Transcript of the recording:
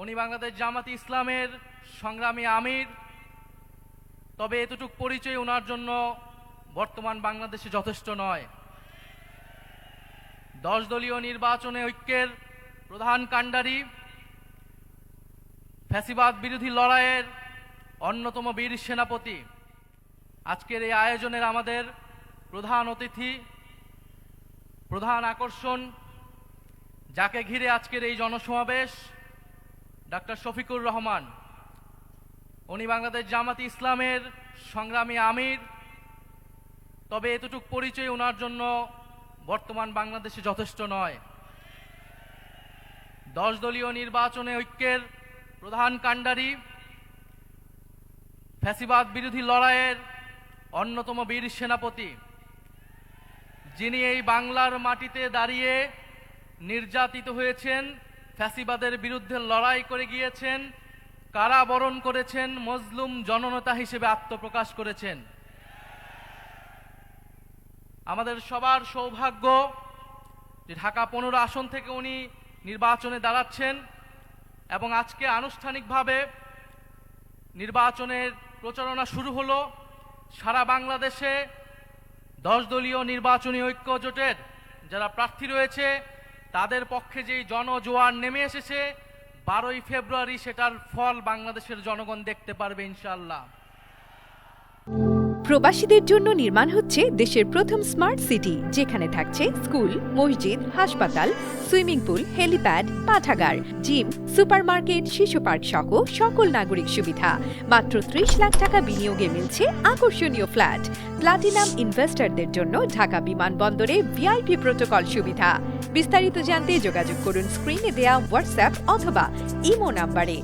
উনি বাংলাদেশ জামাতে ইসলামের সংগ্রামী আমির। তবে এতটুকু পরিচয় ওনার জন্য বর্তমান বাংলাদেশে যথেষ্ট নয়। 10 দলীয় নির্বাচনে ঐক্যের প্রধান কাণ্ডারি, ফ্যাসিবাদ বিরোধী লড়াইয়ের অন্যতম বীর সেনাপতি। আজকের এই আয়োজনের আমাদের প্রধান অতিথি, প্রধান আকর্ষণ, যাকে ঘিরে আজকের এই জনসমাবেশ, ডাক্তার শফিকুর রহমান। উনি বাংলাদেশ জামাতে ইসলামের সংগ্রামী আমির। তবে এতটুকু পরিচয় ওনার জন্য বর্তমান বাংলাদেশে যথেষ্ট নয়। 10 দলীয় নির্বাচনে ঐক্যের প্রধান কাণ্ডারি, ফ্যাসিবাদ বিরোধী লড়াইয়ের অন্যতম বীর সেনাপতি, যিনি এই বাংলার মাটিতে দাঁড়িয়ে নির্যাতিত হয়েছেন, ফ্যাসিবাদের বিরুদ্ধে লড়াই করে গিয়েছেন, কারাবরণ করেছেন, মজলুম জননেতা হিসেবে আত্মপ্রকাশ করেছেন। আমাদের সবার সৌভাগ্য যে ঢাকা 15 আসন থেকে উনি নির্বাচনে দাঁড়াচ্ছেন এবং আজকে আনুষ্ঠানিকভাবে নির্বাচনের প্রচারণা শুরু হলো। সারা বাংলাদেশে 10 দলীয় নির্বাচনী ঐক্য জোটের যারা প্রার্থী রয়েছে তাদের পক্ষে যেই জনজোয়ার নেমে এসেছে, 12ই ফেব্রুয়ারি সেটার ফল বাংলাদেশের জনগণ দেখতে পারবে ইনশাআল্লাহ। প্রবাসীদের জন্য নির্মাণ হচ্ছে দেশের প্রথম স্মার্ট সিটি, যেখানে থাকছে স্কুল, মসজিদ, হাসপাতাল, সুইমিং পুল, হেলিপ্যাড, পাঠাগার, জিম, সুপারমার্কেট, শিশু পার্ক সহ সকল নাগরিক সুবিধা। মাত্র 30 লাখ টাকা বিনিয়োগে মিলছে আকর্ষণীয় ফ্ল্যাট। প্লাটিনাম ইনভেস্টরদের জন্য ঢাকা বিমানবন্দরে ভিআইপি প্রোটোকল সুবিধা। বিস্তারিত জানতে যোগাযোগ করুন স্ক্রিনে দেয়া হোয়াটসঅ্যাপ অথবা ইমো নাম্বারে।